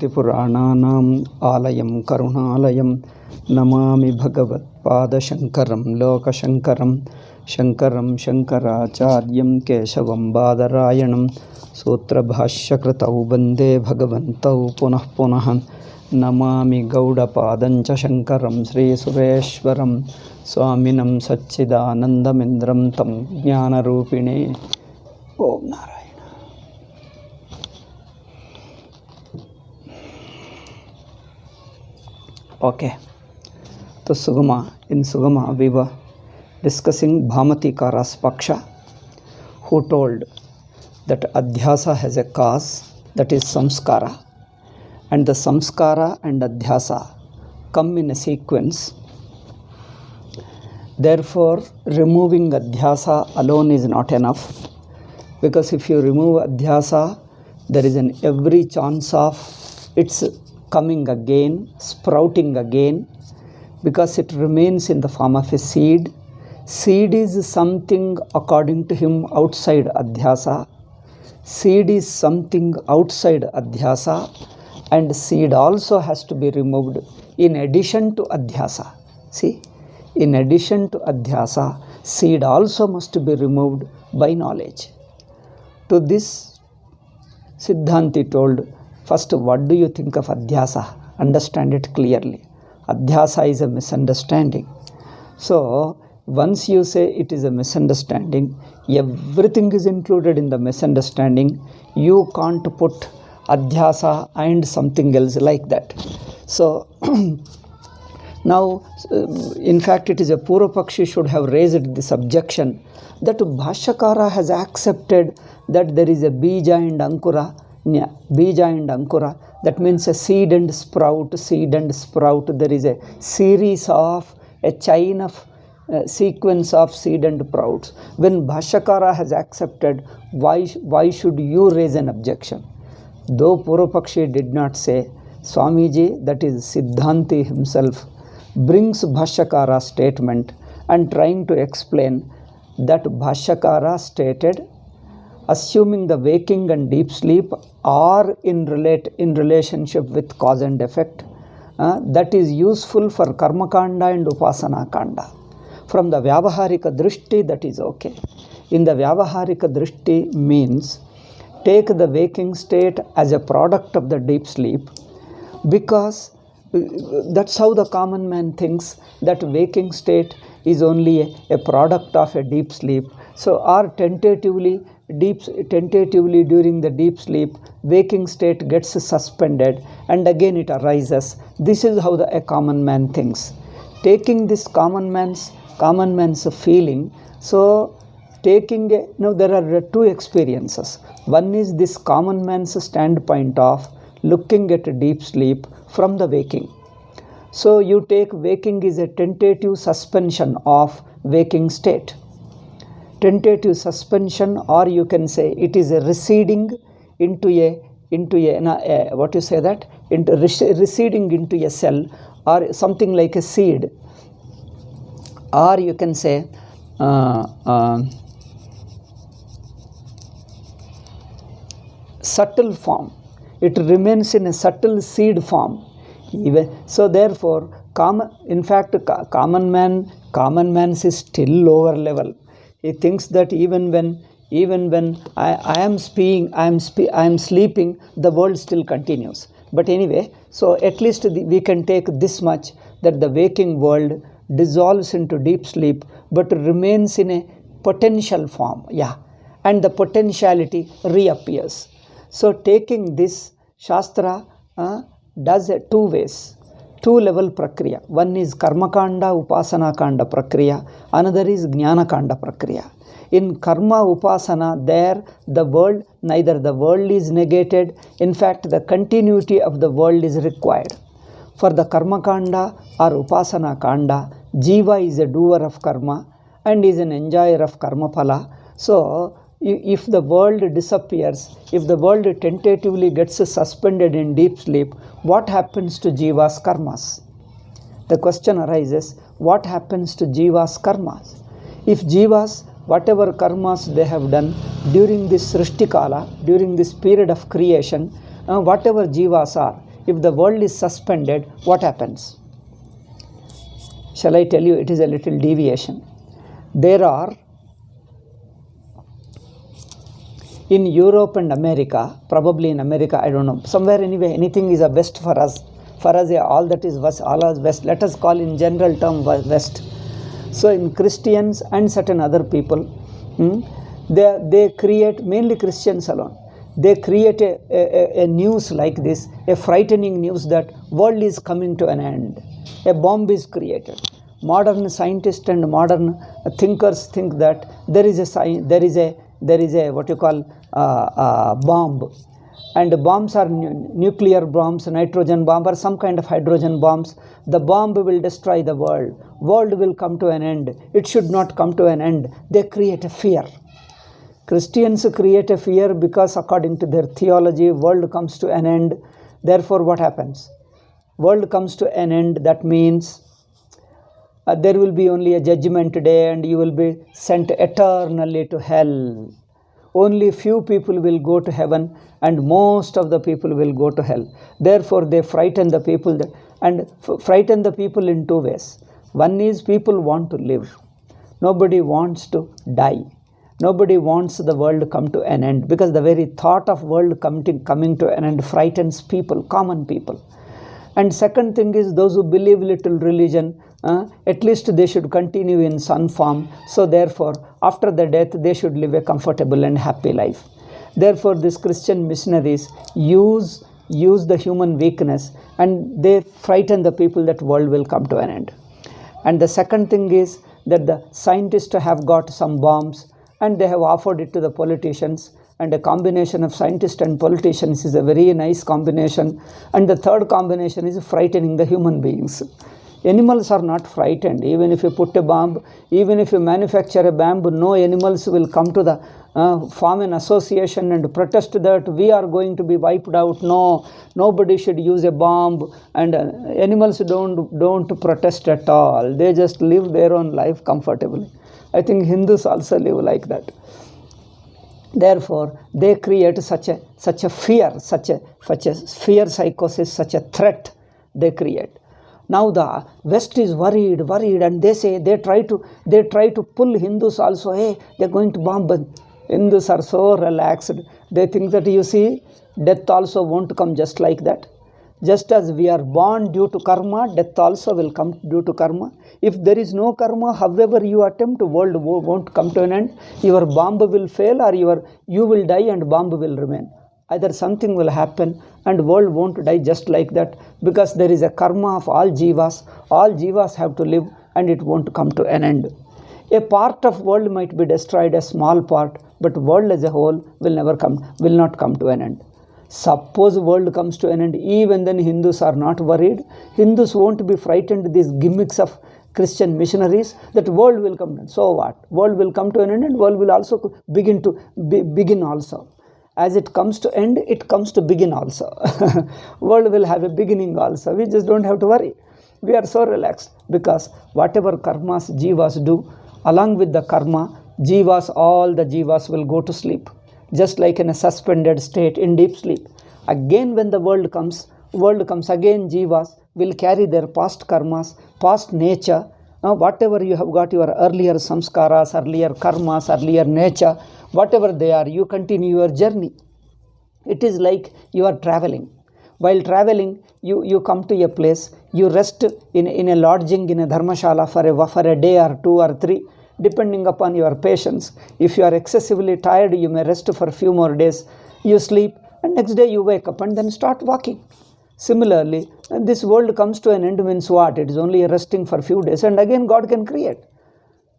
स्मृतिपुराणानाम् आलयं करुणालयं नमामि भगवत्पादशङ्करं लोकशङ्करं शङ्करं शङ्कराचार्यं केशवं बादरायणं सूत्रभाष्यकृतौ वन्दे भगवन्तौ पुनः पुनः नमामि गौडपादं च शङ्करं श्रीसुरेश्वरं स्वामिनं सच्चिदानन्दमिन्द्रं तं ज्ञानरूपिणे ओम Narayan. Okay, so in Sugama we were discussing Bhamatikara's Paksha, who told that Adhyasa has a cause, that is samskara, and the samskara and Adhyasa come in a sequence. Therefore, removing Adhyasa alone is not enough, because if you remove Adhyasa, there is an every chance of its coming again, sprouting again, because it remains in the form of a seed. Seed is something, according to him, outside Adhyasa. Seed is something outside Adhyasa, and seed also has to be removed in addition to Adhyasa. See, in addition to Adhyasa, seed also must be removed by knowledge. To this, Siddhanti told, first, what do you think of Adhyasa? Understand it clearly. Adhyasa is a misunderstanding. So, once you say it is a misunderstanding, everything is included in the misunderstanding. You can't put Adhyasa and something else like that. So, now, in fact, it is a Purvapakshi should have raised this objection that Bhashyakara has accepted that there is a Bija and Ankura. Bija and Ankura, that means a seed and sprout, seed and sprout. There is a series of, a chain of, sequence of seed and sprouts. When Bhashyakara has accepted, why should you raise an objection? Though Purvapakshi did not say, Swamiji, that is Siddhanti himself, brings Bhashyakara's statement and trying to explain that Bhashyakara stated, assuming the waking and deep sleep are in relationship with cause and effect, that is useful for Karma Kanda and Upasana Kanda. From the Vyavaharika Drishti, that is okay. In the Vyavaharika Drishti means take the waking state as a product of the deep sleep, because that's how the common man thinks, that waking state is only a product of a deep sleep. So, or tentatively during the deep sleep, waking state gets suspended and again it arises. This is how a common man thinks. Taking this common man's feeling, so taking there are two experiences. One is this common man's standpoint of looking at deep sleep from the waking. So you take waking is a tentative suspension of waking state. Tentative suspension, or you can say it is a receding into a what you say that, into receding into a cell, or something like a seed, or you can say subtle form. It remains in a subtle seed form. So therefore, common man is still lower level. He thinks that even when I am sleeping, the world still continues. But anyway, so at least we can take this much, that the waking world dissolves into deep sleep, but remains in a potential form. Yeah, and the potentiality reappears. So taking this, Shastra does two ways, two-level prakriya. One is Karma Kanda, Upasana Kanda prakriya. Another is Jnana Kanda prakriya. In Karma Upasana, there the world, neither the world is negated. In fact, the continuity of the world is required. For the Karma Kanda or Upasana Kanda, Jiva is a doer of karma and is an enjoyer of karma phala. So, if the world disappears, if the world tentatively gets suspended in deep sleep, what happens to Jiva's karmas? The question arises, what happens to Jiva's karmas? If Jivas, whatever karmas they have done during this Srishti Kala, during this period of creation, whatever Jivas are, if the world is suspended, what happens? Shall I tell you? It is a little deviation. There are, in Europe and America, probably in America, I don't know, somewhere anyway, anything is a west for us. For us, all that is west, all is west. Let us call in general term west. So in Christians and certain other people, they create, mainly Christians alone, they create a news like this, a frightening news that world is coming to an end. A bomb is created. Modern scientists and modern thinkers think that there is a what you call bomb, and bombs are nuclear bombs, nitrogen bomb, or some kind of hydrogen bombs. The bomb will destroy the world. World will come to an end. It should not come to an end. They create a fear. Christians create a fear because according to their theology, world comes to an end. Therefore, what happens? World comes to an end. That means there will be only a judgment day and you will be sent eternally to hell. Only few people will go to heaven and most of the people will go to hell. Therefore, they frighten the people and frighten the people in two ways. One is people want to live. Nobody wants to die. Nobody wants the world to come to an end, because the very thought of world coming to an end frightens people, common people. And second thing is those who believe little religion, at least they should continue in some form. So therefore, after the death, they should live a comfortable and happy life. Therefore, these Christian missionaries use the human weakness and they frighten the people that world will come to an end. And the second thing is that the scientists have got some bombs and they have offered it to the politicians, and a combination of scientists and politicians is a very nice combination. And the third combination is frightening the human beings. Animals are not frightened. Even if you put a bomb, even if you manufacture a bomb, no animals will come to the form an association and protest that we are going to be wiped out. No, nobody should use a bomb. And animals don't protest at all. They just live their own life comfortably. I think Hindus also live like that. Therefore, they create such a fear, such a fear psychosis, such a threat they create. Now the West is worried, and they try to pull Hindus also. Hey, they're going to bomb. Hindus are so relaxed. They think that, you see, death also won't come just like that. Just as we are born due to karma, death also will come due to karma. If there is no karma, however you attempt, world won't come to an end. Your bomb will fail, or you will die and bomb will remain. Either something will happen and world won't die just like that, because there is a karma of all jivas. All jivas have to live and it won't come to an end. A part of world might be destroyed, a small part, but world as a whole will not come to an end. Suppose world comes to an end, even then Hindus are not worried. Hindus won't be frightened, these gimmicks of Christian missionaries, that world will come to an end. So what? World will come to an end and world will also begin also. As it comes to end, it comes to begin also. World will have a beginning also. We just don't have to worry. We are so relaxed, because whatever karmas jivas do, along with the karma, all the jivas will go to sleep. Just like in a suspended state in deep sleep. Again when the world comes again, jivas will carry their past karmas, past nature. Now whatever you have got, your earlier samskaras, earlier karmas, earlier nature, whatever they are, you continue your journey. It is like you are traveling. While traveling, you come to a place, you rest in a lodging, in a dharmashala for a day or 2 or 3. Depending upon your patience. If you are excessively tired, you may rest for a few more days. You sleep, and next day you wake up and then start walking. Similarly, this world comes to an end means what? It is only resting for a few days, and again God can create.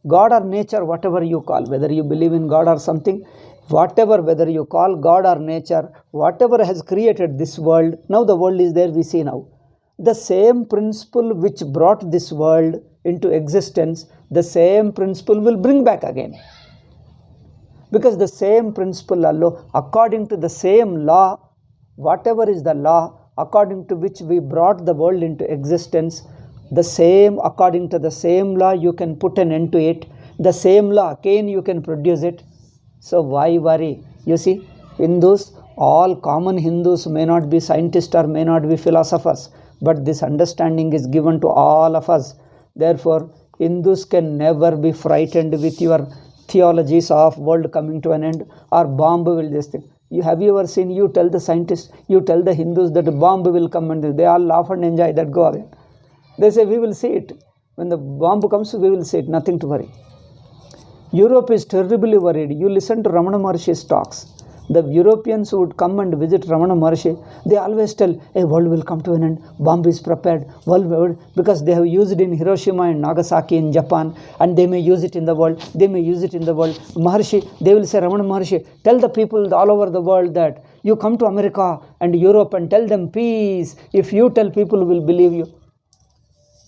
God or nature, whatever you call, whether you believe in God or something, whether you call God or nature, whatever has created this world, now the world is there, we see now. The same principle which brought this world into existence, the same principle will bring back again. Because the same principle, according to the same law, whatever is the law according to which we brought the world into existence, according to the same law you can put an end to it. The same law, again you can produce it. So why worry? You see, Hindus All common Hindus may not be scientists or may not be philosophers, but this understanding is given to all of us. Therefore, Hindus can never be frightened with your theologies of world coming to an end or bomb will just think. Have you ever seen, you tell the scientists, you tell the Hindus that a bomb will come and they all laugh and enjoy that, go away. They say, we will see it. When the bomb comes, we will see it, nothing to worry. Europe is terribly worried. You listen to Ramana Maharshi's talks. The Europeans who would come and visit Ramana Maharshi, they always tell, a world will come to an end, bomb is prepared, world, because they have used it in Hiroshima and Nagasaki in Japan, and they may use it in the world, Maharshi, they will say, Ramana Maharshi, tell the people all over the world that you come to America and Europe and tell them peace. If you tell, people will believe you.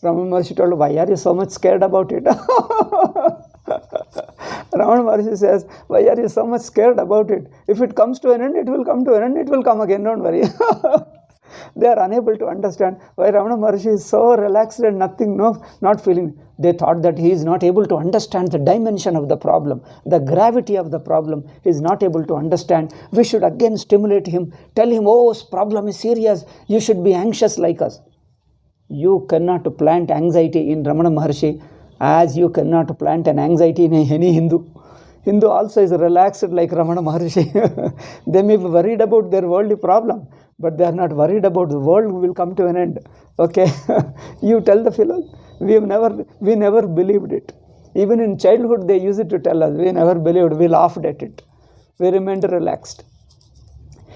Ramana Maharshi told, why are you so much scared about it? Ramana Maharshi says, why are you so much scared about it? If it comes to an end, it will come to an end, it will come again, don't worry. They are unable to understand why Ramana Maharshi is so relaxed and not feeling. They thought that he is not able to understand the dimension of the problem, the gravity of the problem. He is not able to understand. We should again stimulate him, tell him, oh, this problem is serious, you should be anxious like us. You cannot plant anxiety in Ramana Maharshi as you cannot plant an anxiety in any Hindu. Hindu also is relaxed like Ramana Maharshi. They may be worried about their worldly problem, but they are not worried about the world will come to an end. Okay, you tell the fellow, we never believed it. Even in childhood they used it to tell us, we never believed, we laughed at it. We remained relaxed.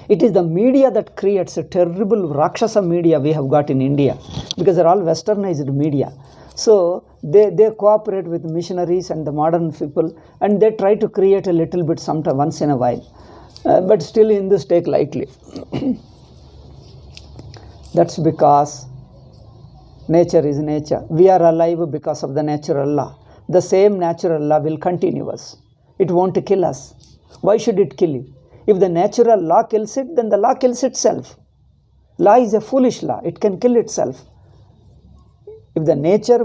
It is the media that creates a terrible Rakshasa media we have got in India, because they are all westernized media. So they cooperate with missionaries and the modern people, and they try to create a little bit sometime once in a while. But still Hindus take lightly. That's because nature is nature. We are alive because of the natural law. The same natural law will continue us. It won't kill us. Why should it kill you? If the natural law kills it, then the law kills itself. Law is a foolish law. It can kill itself. If the nature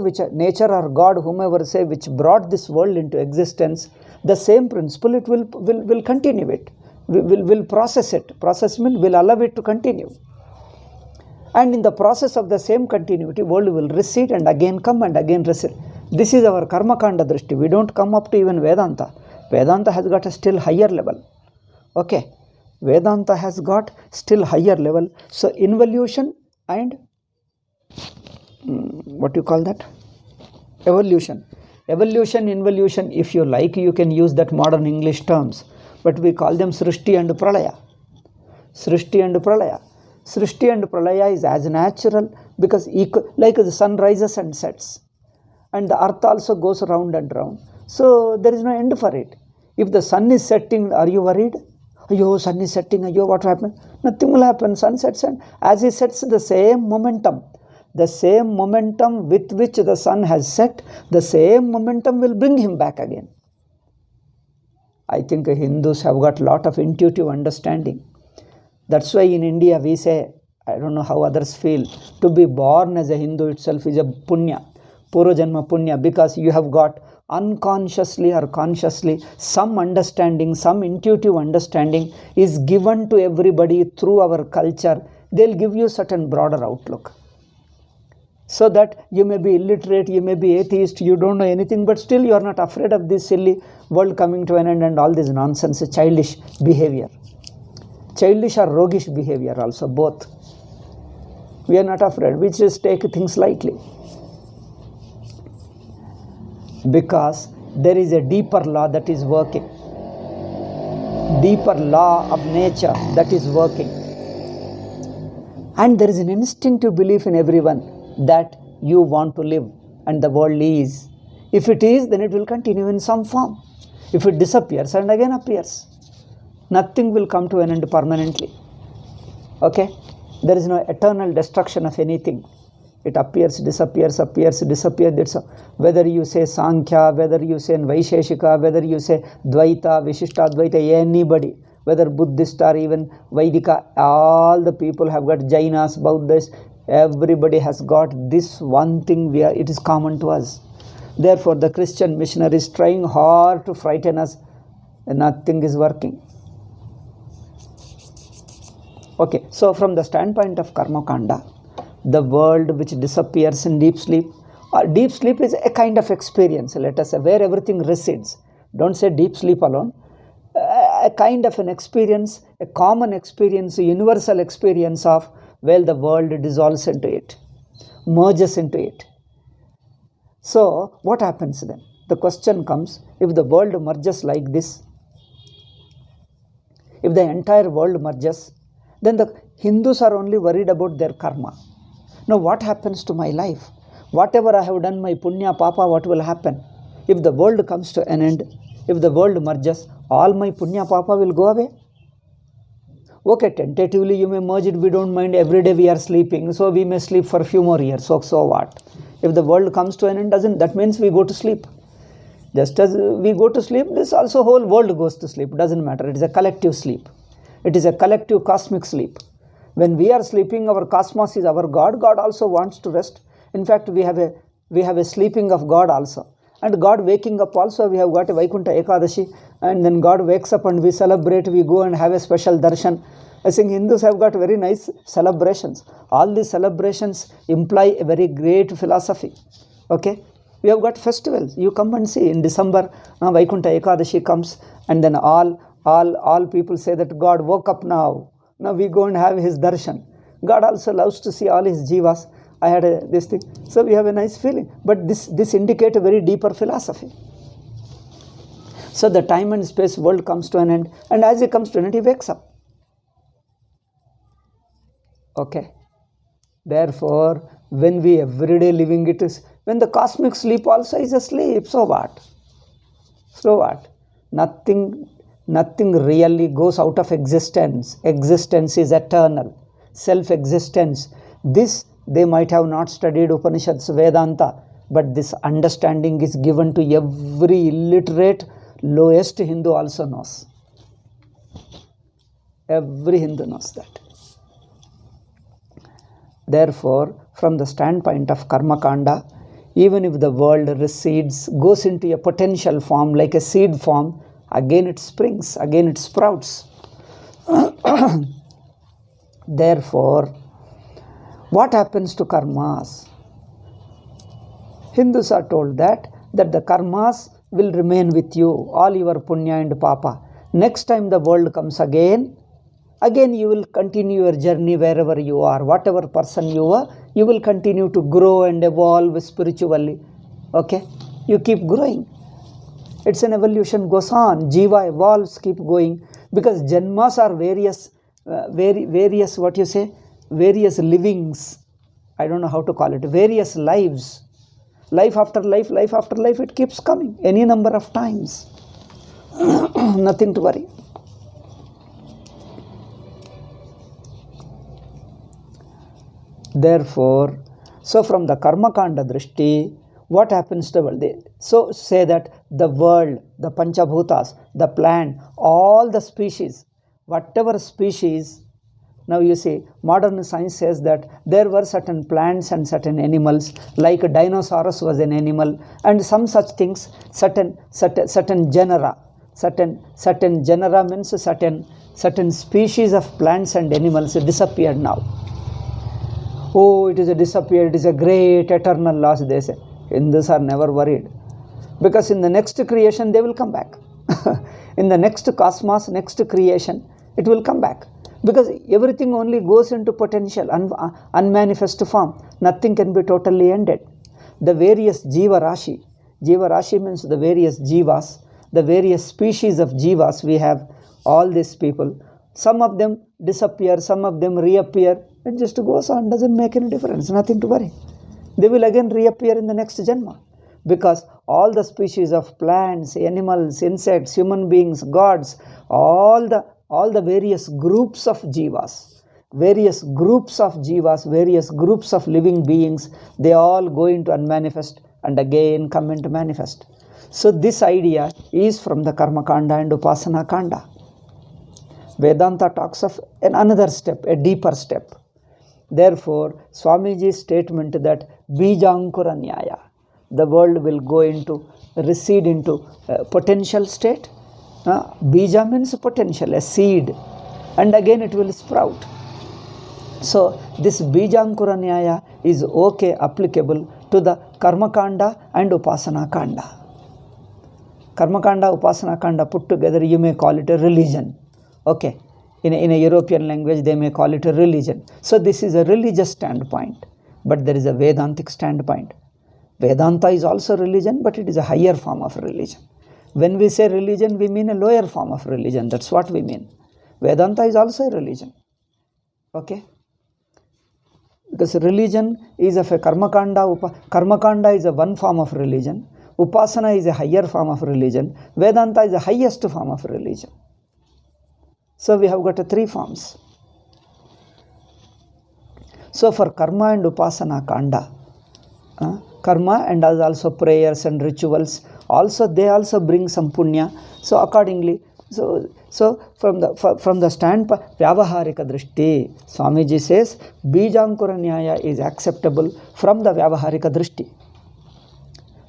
or God, whomever say, which brought this world into existence, the same principle, it will continue it. Will process it. Process means will allow it to continue. And in the process of the same continuity, world will recede and again come and again recede. This is our karma kanda drishti. We don't come up to even Vedanta. Vedanta has got a still higher level. Okay. Vedanta has got still higher level. So involution and what do you call that? Evolution. Evolution, involution, if you like, you can use that modern English terms. But we call them Srishti and Pralaya. Srishti and Pralaya. Srishti and Pralaya is as natural because like the sun rises and sets. And the earth also goes round and round. So there is no end for it. If the sun is setting, are you worried? Ayo, sun is setting, ayo, what happened? Nothing will happen. Sun sets, and as he sets, the same momentum with which the sun has set, the same momentum will bring him back again. I think Hindus have got a lot of intuitive understanding. That's why in India we say, I don't know how others feel, to be born as a Hindu itself is a punya, Purvajanma punya, because you have got unconsciously or consciously some understanding, some intuitive understanding is given to everybody through our culture. They'll give you certain broader outlook. So that you may be illiterate, you may be atheist, you don't know anything, but still you are not afraid of this silly world coming to an end and all this nonsense, childish behavior. Childish or roguish behavior also, both. We are not afraid, we just take things lightly. Because there is a deeper law that is working. Deeper law of nature that is working. And there is an instinctive belief in everyone that you want to live and the world is. If it is, then it will continue in some form. If it disappears and again appears, nothing will come to an end permanently. Okay? There is no eternal destruction of anything. It appears, disappears, appears, disappears. That's all. Whether you say Sankhya, whether you say Vaisheshika, whether you say Dvaita, Vishishtadvaita, anybody, whether Buddhist or even Vaidika, all the people have got Jainas, Buddhists, everybody has got this one thing where it is common to us. Therefore, the Christian missionary is trying hard to frighten us and nothing is working. Okay, so from the standpoint of karma kanda, the world which disappears in deep sleep, deep sleep is a kind of experience, let us say, where everything resides. Don't say deep sleep alone. A kind of an experience, a common experience, a universal experience of where the world dissolves into it, merges into it. So what happens then? The question comes, if the world merges like this, if the entire world merges, then the Hindus are only worried about their karma. Now what happens to my life? Whatever I have done, my punya, papa, what will happen? If the world comes to an end, if the world merges, all my punya, papa will go away. Okay, tentatively you may merge it, we don't mind, every day we are sleeping, so we may sleep for a few more years, so what? If the world comes to an end, that means we go to sleep. Just as we go to sleep, this also whole world goes to sleep, doesn't matter, it is a collective sleep. It is a collective cosmic sleep. When we are sleeping, our cosmos is our God, God also wants to rest. In fact, we have a sleeping of God also. And God waking up also, we have got a Vaikuntha Ekadashi, and then God wakes up and we celebrate, we go and have a special darshan. I think Hindus have got very nice celebrations. All these celebrations imply a very great philosophy. Okay? We have got festivals. You come and see in December, Vaikuntha Ekadashi comes, and then all people say that God woke up now. Now we go and have his darshan. God also loves to see all his jivas. I had this thing. So we have a nice feeling. But this indicates a very deeper philosophy. So the time and space world comes to an end. And as it comes to an end, he wakes up. Okay. Therefore, when we everyday living it is, when the cosmic sleep also is asleep, so what? So what? Nothing really goes out of existence. Existence is eternal. Self-existence. This, they might have not studied Upanishads, Vedanta, but this understanding is given to every illiterate, lowest Hindu also knows. Every Hindu knows that. Therefore, from the standpoint of karma kanda, even if the world recedes, goes into a potential form like a seed form, again it springs, again it sprouts. Therefore, what happens to karmas? Hindus are told that the karmas will remain with you, all your punya and papa. Next time the world comes again you will continue your journey wherever you are. Whatever person you are, you will continue to grow and evolve spiritually. Okay? You keep growing. It's an evolution goes on. Jiva evolves, keep going. Because janmas are various livings. I don't know how to call it. Various lives. Life after life, it keeps coming. Any number of times. Nothing to worry. Therefore, so from the karma kanda drishti, what happens to the world? So say that the world, the panchabhutas, the plant, all the species, whatever species, now you see, modern science says that there were certain plants and certain animals, like a dinosaurus was an animal, and some such things, certain genera. Certain genera means certain species of plants and animals disappeared now. Oh, it is a disappeared, it is a great eternal loss, they say. Hindus are never worried. Because in the next creation, they will come back. In the next cosmos, next creation, it will come back. Because everything only goes into potential, unmanifest form. Nothing can be totally ended. The various jiva rashi means the various jivas, the various species of jivas we have, all these people. Some of them disappear, some of them reappear. It just goes on, doesn't make any difference, nothing to worry. They will again reappear in the next janma. Because all the species of plants, animals, insects, human beings, gods, all the various groups of jivas, various groups of living beings, they all go into unmanifest and again come into manifest. So this idea is from the karma kanda and upasana kanda. Vedanta talks of another step, a deeper step. Therefore, Swamiji's statement that Bijankura Nyaya, the world will recede into potential state. Bija means potential, a seed, and again it will sprout. So this Bijankura Nyaya is okay applicable to the Karma Kanda and Upasana Kanda. Karma Kanda, Upasana Kanda put together, you may call it a religion. Okay. In a European language, they may call it a religion. So this is a religious standpoint, but there is a Vedantic standpoint. Vedanta is also religion, but it is a higher form of religion. When we say religion, we mean a lower form of religion. That's what we mean. Vedanta is also a religion. Okay? Because religion is of a Karmakanda. Karmakanda is a one form of religion. Upasana is a higher form of religion. Vedanta is the highest form of religion. So we have got three forms. So for karma and upasana kanda, karma and also prayers and rituals, also they also bring some punya. So accordingly, so from the standpoint Vyavaharika Drishti, Swamiji says Bijankura Nyaya is acceptable from the Vyavaharika Drishti.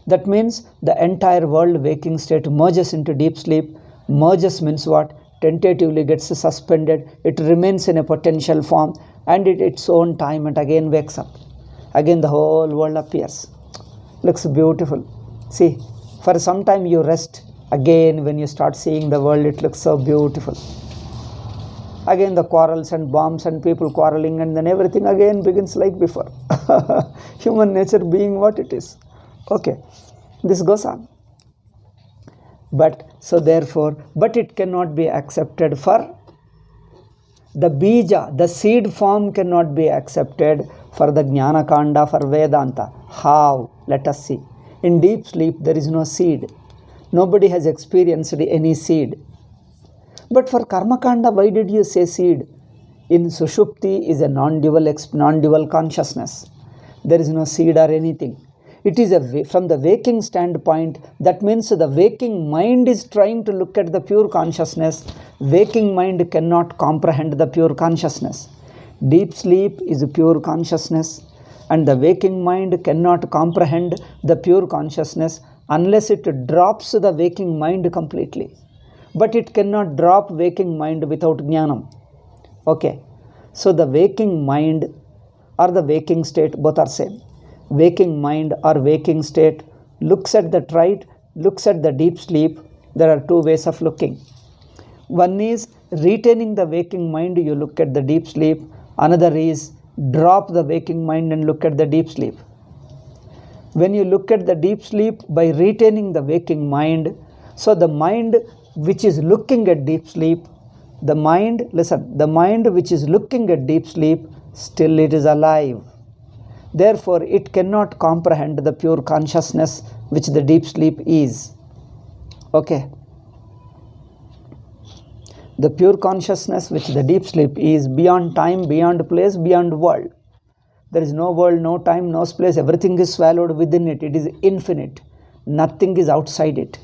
That means the entire world waking state merges into deep sleep. Merges means what? Tentatively gets suspended. It remains in a potential form and at its own time and again wakes up. Again the whole world appears. Looks beautiful. See, for some time you rest. Again when you start seeing the world, it looks so beautiful. Again the quarrels and bombs and people quarreling, and then everything again begins like before. Human nature being what it is. Okay, this goes on. But so therefore, but it cannot be accepted for the bija, the seed form cannot be accepted for the Jnana Kanda, for Vedanta. How? Let us see. In deep sleep there is no seed. Nobody has experienced any seed. But for Karma Kanda, why did you say seed? In Sushupti is a non-dual consciousness. There is no seed or anything. It is from the waking standpoint, that means the waking mind is trying to look at the pure consciousness. Waking mind cannot comprehend the pure consciousness. Deep sleep is pure consciousness, and the waking mind cannot comprehend the pure consciousness unless it drops the waking mind completely. But it cannot drop waking mind without jnanam. Okay. So the waking mind or the waking state, both are same. Waking mind or waking state looks at the triad, looks at the deep sleep. There are two ways of looking. One is retaining the waking mind, you look at the deep sleep. Another is drop the waking mind and look at the deep sleep. When you look at the deep sleep by retaining the waking mind, so the mind which is looking at deep sleep, the mind which is looking at deep sleep, still it is alive. Therefore, it cannot comprehend the pure consciousness which the deep sleep is. Okay. The pure consciousness which the deep sleep is beyond time, beyond place, beyond world. There is no world, no time, no space. Everything is swallowed within it. It is infinite. Nothing is outside it.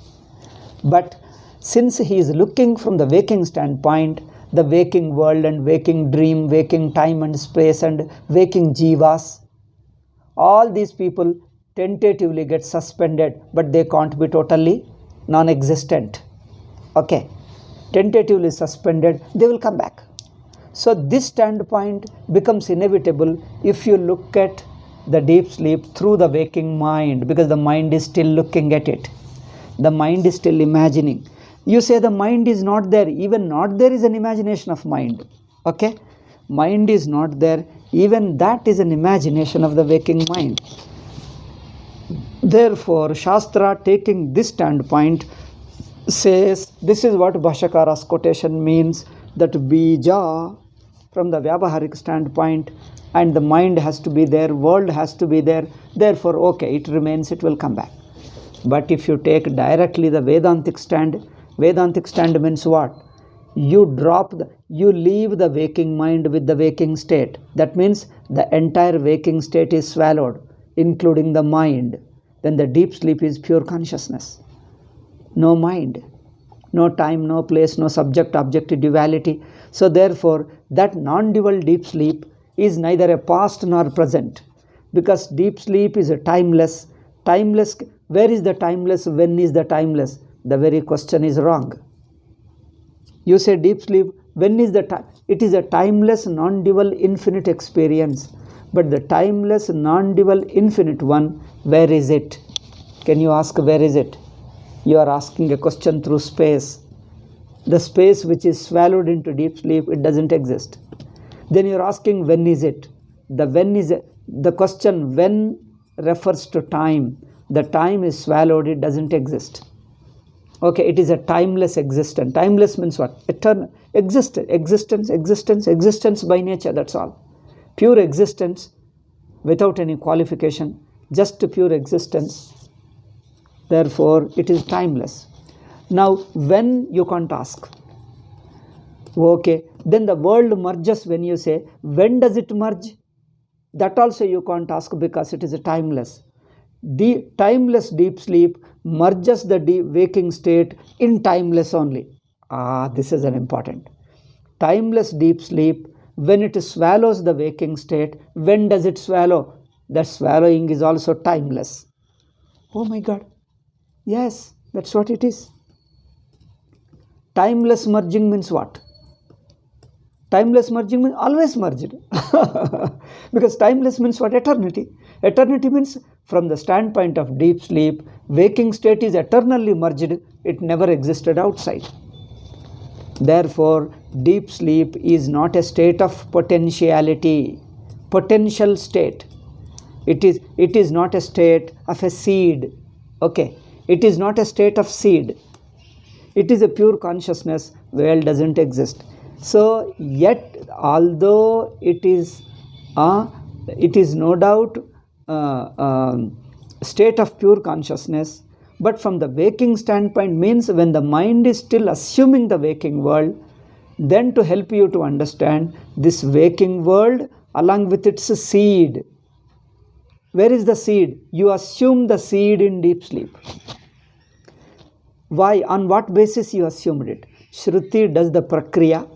But since he is looking from the waking standpoint, the waking world and waking dream, waking time and space and waking jivas, all these people tentatively get suspended, but they can't be totally non-existent. Okay. Tentatively suspended, they will come back. So this standpoint becomes inevitable if you look at the deep sleep through the waking mind, because the mind is still looking at it. The mind is still imagining. You say the mind is not there. Even not there is an imagination of mind. Okay? Mind is not there. Even that is an imagination of the waking mind. Therefore, Shastra, taking this standpoint, says, this is what Bhashyakara's quotation means, that bija from the Vyavaharik standpoint, and the mind has to be there, world has to be there. Therefore, okay, it remains, it will come back. But if you take directly the Vedantic stand means what? You leave the waking mind with the waking state. That means the entire waking state is swallowed, including the mind. Then the deep sleep is pure consciousness. No mind, no time, no place, no subject-object duality. So therefore, that non-dual deep sleep is neither a past nor present, because deep sleep is a timeless. Timeless, where is the timeless? When is the timeless? The very question is wrong. You say deep sleep, when is the time? It is a timeless, non-dual, infinite experience. But the timeless, non-dual, infinite one, where is it? Can you ask where is it? You are asking a question through space. The space which is swallowed into deep sleep, it doesn't exist. Then you are asking when is it? The question when refers to time. The time is swallowed, it doesn't exist. Okay, it is a timeless existence. Timeless means what? Eternal. Existence by nature, that's all. Pure existence without any qualification, just pure existence. Therefore, it is timeless. Now, when you can't ask. Okay, then the world merges when you say, when does it merge? That also you can't ask because it is a timeless. Timeless deep sleep merges the waking state in timeless only. This is an important. Timeless deep sleep, when it swallows the waking state, when does it swallow? That swallowing is also timeless. Oh my God. Yes, that's what it is. Timeless merging means what? Timeless merging means always merged. Because timeless means what? Eternity. Eternity means from the standpoint of deep sleep, waking state is eternally merged. It never existed outside. Therefore, deep sleep is not a state of potentiality, potential state. It is not a state of a seed. Okay, it is not a state of seed. It is a pure consciousness. World doesn't exist. So, yet, although it is no doubt state of pure consciousness, but from the waking standpoint means when the mind is still assuming the waking world, then to help you to understand this waking world along with its seed. Where is the seed? You assume the seed in deep sleep. Why? On what basis you assumed it? Shruti does the prakriya.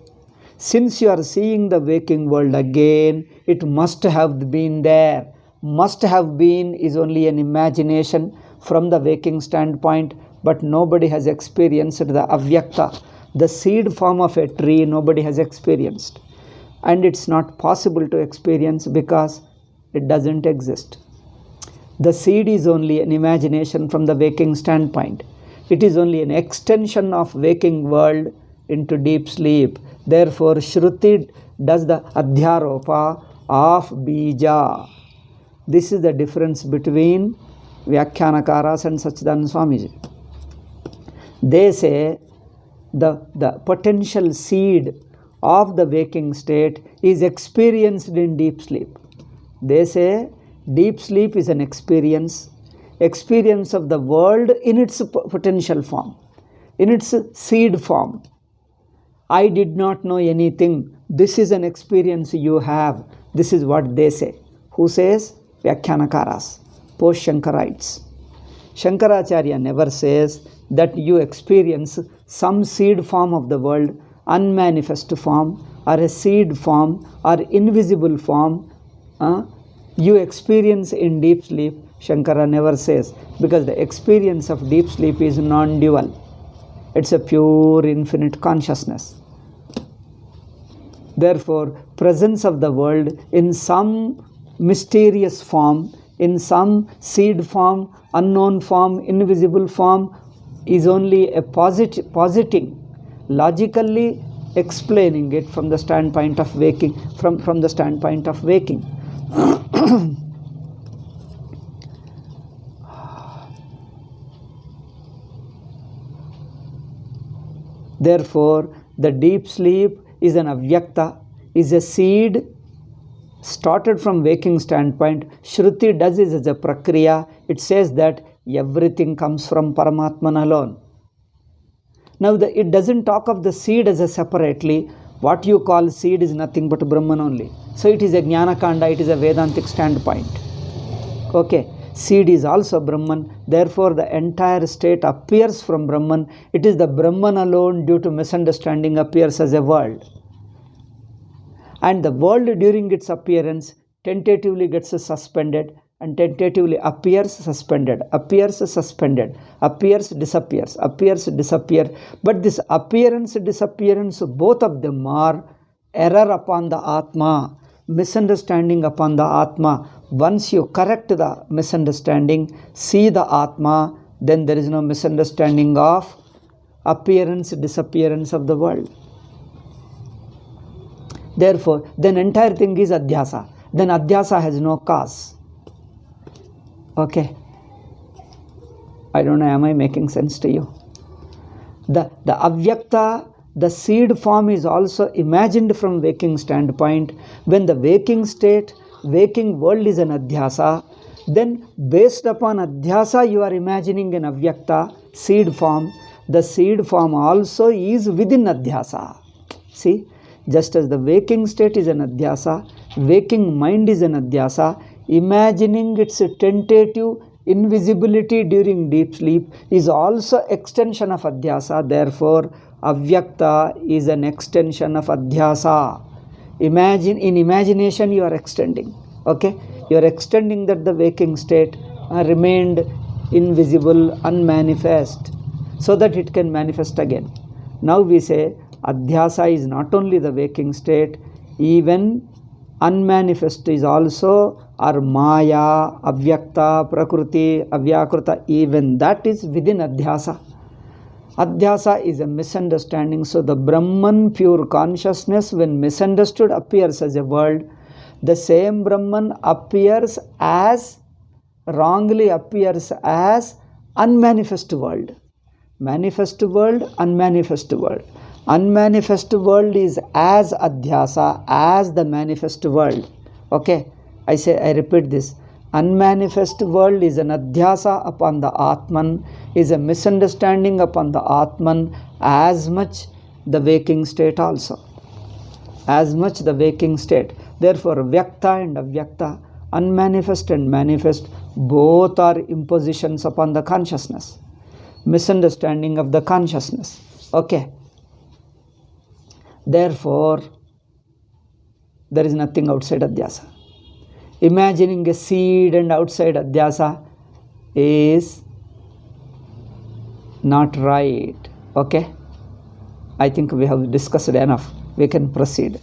Since you are seeing the waking world again, it must have been there. Must have been is only an imagination from the waking standpoint, but nobody has experienced the avyakta, the seed form of a tree. Nobody has experienced, and it's not possible to experience because it doesn't exist. The seed is only an imagination from the waking standpoint. It is only an extension of waking world into deep sleep. Therefore, Shruti does the adhyaropa of bija. This is the difference between Vyakyanakaras and Sachidananda Swamiji. They say the potential seed of the waking state is experienced in deep sleep. They say deep sleep is an experience of the world in its potential form, in its seed form. I did not know anything. This is an experience you have. This is what they say. Who says? Vyakyanakaras, post Shankarites. Shankaracharya never says that you experience some seed form of the world, unmanifest form, or a seed form, or invisible form. You experience in deep sleep. Shankara never says, because the experience of deep sleep is non-dual. It's a pure infinite consciousness. Therefore, presence of the world in some mysterious form, in some seed form, unknown form, invisible form, is only a positing, logically explaining it from the standpoint of waking, from the standpoint of waking. Therefore, the deep sleep is an avyakta, is a seed started from waking standpoint. Shruti does is as a prakriya. It says that everything comes from Paramatman alone. Now, it doesn't talk of the seed as a separately. What you call seed is nothing but Brahman only. So, it is a Jnanakanda, it is a Vedantic standpoint. Okay. Seed is also Brahman. Therefore, the entire state appears from Brahman. It is the Brahman alone, due to misunderstanding, appears as a world. And the world during its appearance tentatively gets suspended, and tentatively appears suspended, appears suspended, appears disappears, appears disappear. But this appearance, disappearance, both of them are error upon the Atma, misunderstanding upon the Atma. Once you correct the misunderstanding, see the Atma, then there is no misunderstanding of appearance, disappearance of the world. Therefore, then entire thing is Adhyasa. Then Adhyasa has no cause. Okay. I don't know, am I making sense to you? The Avyakta, the seed form is also imagined from waking standpoint. When the waking state, waking world is an Adhyasa, then based upon Adhyasa you are imagining an Avyakta, seed form. The seed form also is within Adhyasa. See, just as the waking state is an Adhyasa, waking mind is an Adhyasa, imagining its tentative invisibility during deep sleep is also extension of Adhyasa. Therefore, Avyakta is an extension of Adhyasa. Imagine, in imagination you are extending. Okay? You are extending that the waking state remained invisible, unmanifest, so that it can manifest again. Now we say Adhyasa is not only the waking state, even unmanifest is also, or Maya, Avyakta, Prakriti, Avyakruta, even that is within Adhyasa. Adhyasa is a misunderstanding. So the Brahman, pure consciousness, when misunderstood, appears as a world. The same Brahman appears as, wrongly appears as unmanifest world. Manifest world, unmanifest world. Unmanifest world is as Adhyasa, as the manifest world. Okay, I repeat this. Unmanifest world is an Adhyasa upon the Atman, is a misunderstanding upon the Atman, as much the waking state also. As much the waking state. Therefore, Vyakta and Avyakta, unmanifest and manifest, both are impositions upon the consciousness. Misunderstanding of the consciousness. Okay. Therefore, there is nothing outside Adhyasa. Imagining a seed and outside Adhyasa is not right. Okay? I think we have discussed enough. We can proceed.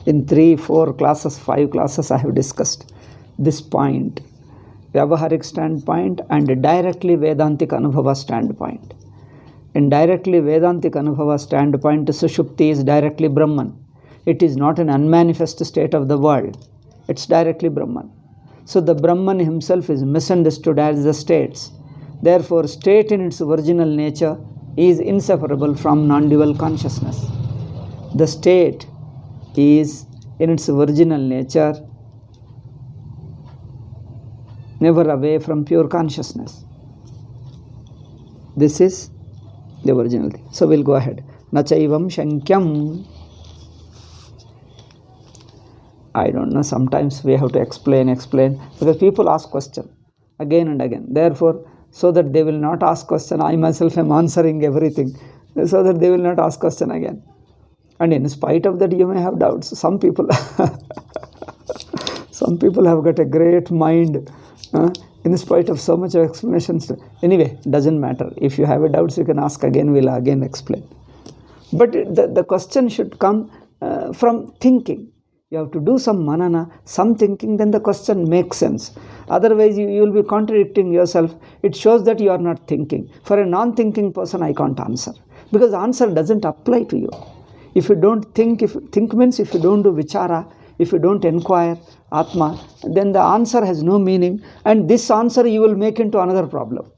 In 3, 4 classes, 5 classes, I have discussed this point. Vyavaharik standpoint and directly Vedantic Anubhava standpoint. In directly Vedantic Anubhava standpoint, Sushupti is directly Brahman. It is not an unmanifest state of the world. It's directly Brahman. So the Brahman himself is misunderstood as the states. Therefore, state in its original nature is inseparable from non-dual consciousness. The state is in its original nature never away from pure consciousness. This is the original thing. So we'll go ahead. Nachaivam Shankyam. I don't know, sometimes we have to explain, because people ask question again and again. Therefore, so that they will not ask question, I myself am answering everything, so that they will not ask question again. And in spite of that, you may have doubts. Some people some people have got a great mind, in spite of so much of explanations. Anyway, doesn't matter. If you have a doubts, you can ask again, we'll again explain. But the question should come from thinking. You have to do some manana, some thinking, then the question makes sense. Otherwise, you will be contradicting yourself. It shows that you are not thinking. For a non-thinking person, I can't answer, because the answer doesn't apply to you. If you don't think, think means if you don't do vichara, if you don't inquire Atma, then the answer has no meaning, and this answer you will make into another problem.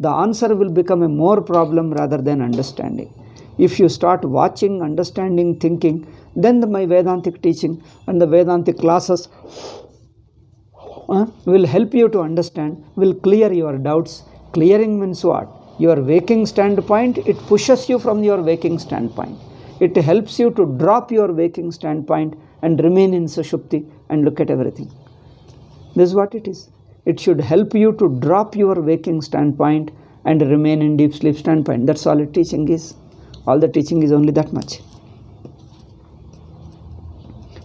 The answer will become a more problem rather than understanding. If you start watching, understanding, thinking, then my Vedantic teaching and the Vedantic classes will help you to understand, will clear your doubts. Clearing means what? Your waking standpoint, it pushes you from your waking standpoint. It helps you to drop your waking standpoint and remain in Sushupti and look at everything. This is what it is. It should help you to drop your waking standpoint and remain in deep sleep standpoint. That's all its teaching is. All the teaching is only that much.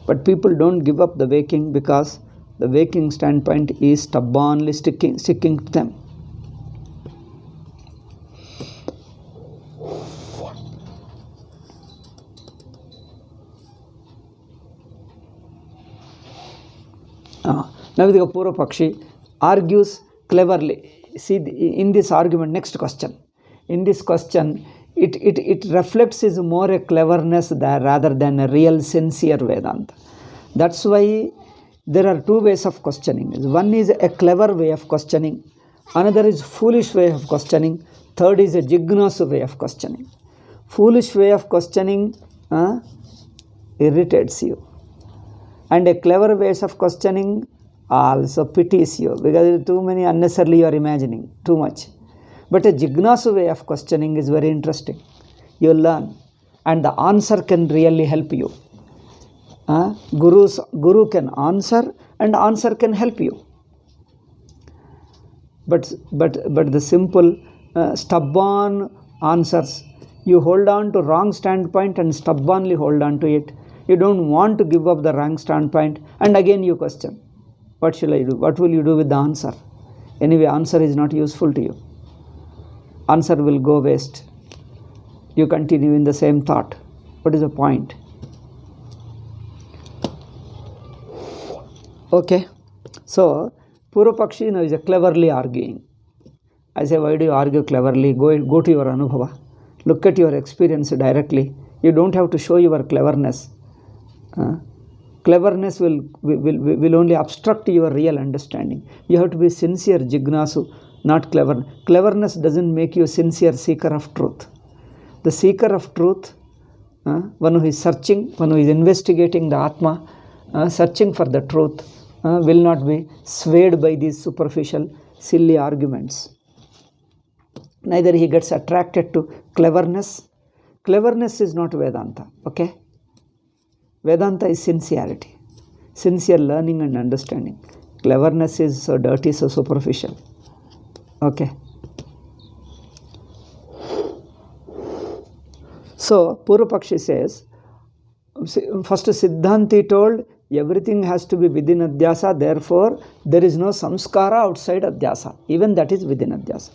But people don't give up the waking because the waking standpoint is stubbornly sticking to them. Now the Purva Pakshi argues cleverly. See, in this argument, next question. In this question, it reflects is more a cleverness rather than a real sincere Vedanta. That's why there are two ways of questioning. One is a clever way of questioning, another is foolish way of questioning, third is a jignasu way of questioning. Foolish way of questioning irritates you, and a clever ways of questioning also pities you, because too many unnecessarily you are imagining too much. But a jignasu way of questioning is very interesting. You learn, and the answer can really help you. Guru can answer, and answer can help you. But the simple stubborn answers, you hold on to wrong standpoint and stubbornly hold on to it. You don't want to give up the wrong standpoint, and again you question, what shall I do? What will you do with the answer? Anyway, answer is not useful to you. Answer will go waste. You continue in the same thought. What is the point? Okay, so Purva Pakshi now is cleverly arguing. I say, why do you argue cleverly? Go to your anubhava. Look at your experience directly. You don't have to show your cleverness. Cleverness will only obstruct your real understanding. You have to be sincere jignasu, not clever. Cleverness doesn't make you a sincere seeker of truth. The seeker of truth, one who is searching, one who is investigating the Atma, searching for the truth, will not be swayed by these superficial, silly arguments. Neither he gets attracted to cleverness. Cleverness is not Vedanta, okay? Vedanta is sincerity, sincere learning and understanding. Cleverness is so dirty, so superficial, okay? So, Purva Pakshi says, first Siddhanti told, everything has to be within Adhyasa, therefore there is no samskara outside Adhyasa. Even that is within Adhyasa.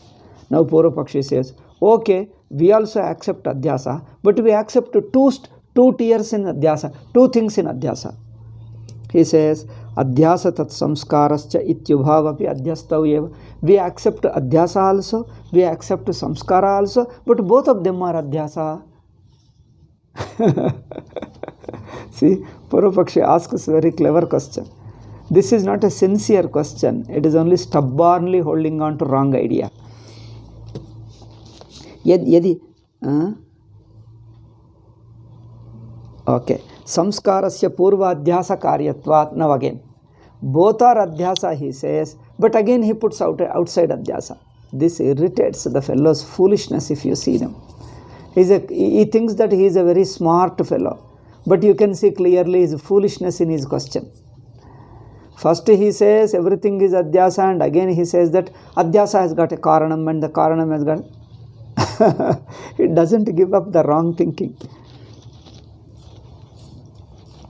Now Purva Pakshi says, okay, we also accept Adhyasa, but we accept two tiers in Adhyasa, two things in Adhyasa. He says, Adhyasa tat samskarascha ityubhavapi adhyastav. We accept Adhyasa also, we accept samskara also, but both of them are Adhyasa. See, Purva Pakshi asks a very clever question. This is not a sincere question. It is only stubbornly holding on to wrong idea. Okay. Samskarasya purva adhyasa karyatvat. Now again, both are adhyasa, he says, but again he puts outside adhyasa. This irritates the fellow's foolishness if you see them. He thinks that he is a very smart fellow, but you can see clearly his foolishness in his question. First he says everything is adhyasa, and again he says that adhyasa has got a karanam and the karanam has got... It doesn't give up the wrong thinking.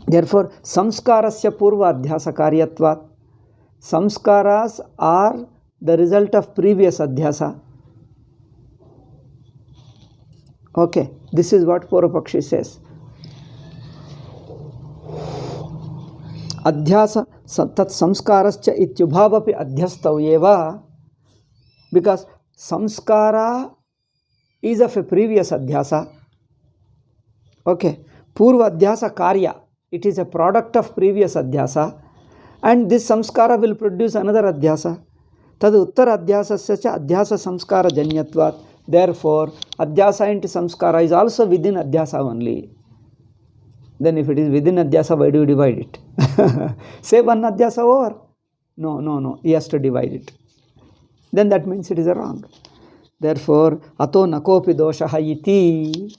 Therefore, samskarasya purva adhyasa karyatvat. Samskaras are the result of previous adhyasa. Okay, this is what Purva Pakshi says. Adhyasa tat samskarascha ityubhavapi adhyastavyeva, because samskara is of a previous adhyasa. Okay, purva adhyasa karya, it is a product of previous adhyasa, and this samskara will produce another adhyasa. Tad uttara adhyasasya cha adhyasa samskara janyatvat. Therefore, adhyasa into samskara is also within adhyasa only. Then if it is within adhyasa, why do you divide it? Say one adhyasa over. No, he has to divide it. Then that means it is wrong. Therefore, ato nakopi doshaha iti.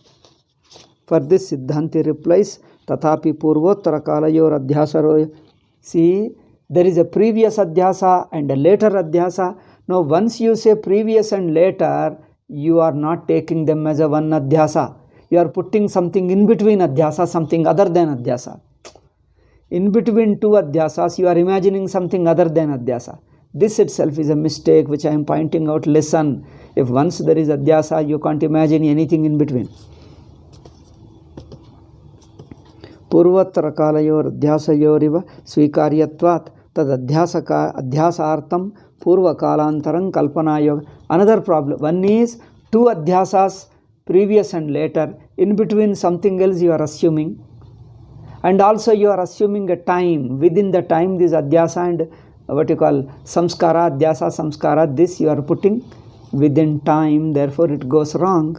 For this Siddhanti replies, tathapi purvottara kalayor adhyasaro. See, there is a previous adhyasa and a later adhyasa. Now, once you say previous and later, you are not taking them as a one adhyasa. You are putting something in between adhyasa, something other than adhyasa. In between two adhyasas, you are imagining something other than adhyasa. This itself is a mistake which I am pointing out. Listen, if once there is adhyasa, you can't imagine anything in between. Purvattara kalayor adhyasayoriva swikaryatvat tad adhyasartham purvakalantaram kalpana yoga. Another problem, one is two adhyasas, previous and later, in between something else you are assuming, and also you are assuming a time, within the time this adhyasa and what you call samskara, adhyasa, samskara, this you are putting within time, therefore it goes wrong.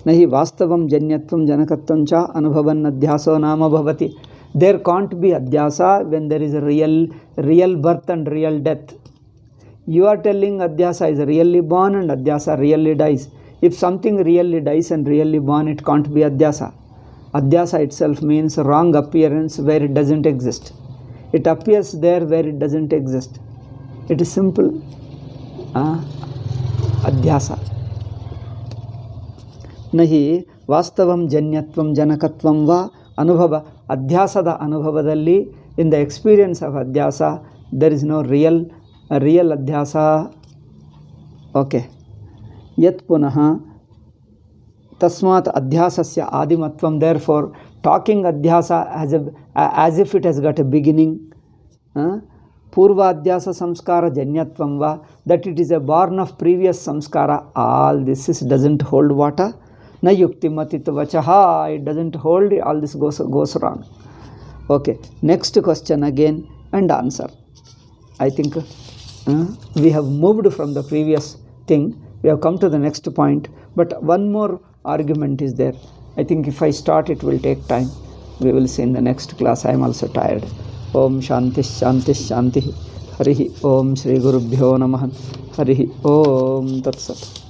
Nahi vastavam janyatvam janakatvam cha anubhavan adhyaso nama bhavati. There can't be adhyasa when there is a real birth and real death. You are telling adhyasa is really born and adhyasa really dies. If something really dies and really born, it can't be adhyasa. Adhyasa itself means wrong appearance where it doesn't exist. It appears there where it doesn't exist. It is simple. Adhyasa. Nahi vastavam janyatvam janakatvam va anubhava. Adhyasada anubhavadalli, in the experience of adhyasa, there is no real adhyasa. Okay. Yat punaha tasmat adhyasasya adimatvam. Therefore, talking adhyasa as if it has got a beginning. Purva adhyasa samskara janyatvam va, that it is a born of previous samskara. All this doesn't hold water. Na yukti matit vachaha, it doesn't hold, all this goes wrong. Okay, next question again and answer. I think we have moved from the previous thing, we have come to the next point, but one more argument is there. I think if I start it will take time. We will see in the next class. I am also tired. Om Shanti Shanti Shanti. Harihi Om Shri Gurubhyo Namaha. Harihi Om Tat Sat.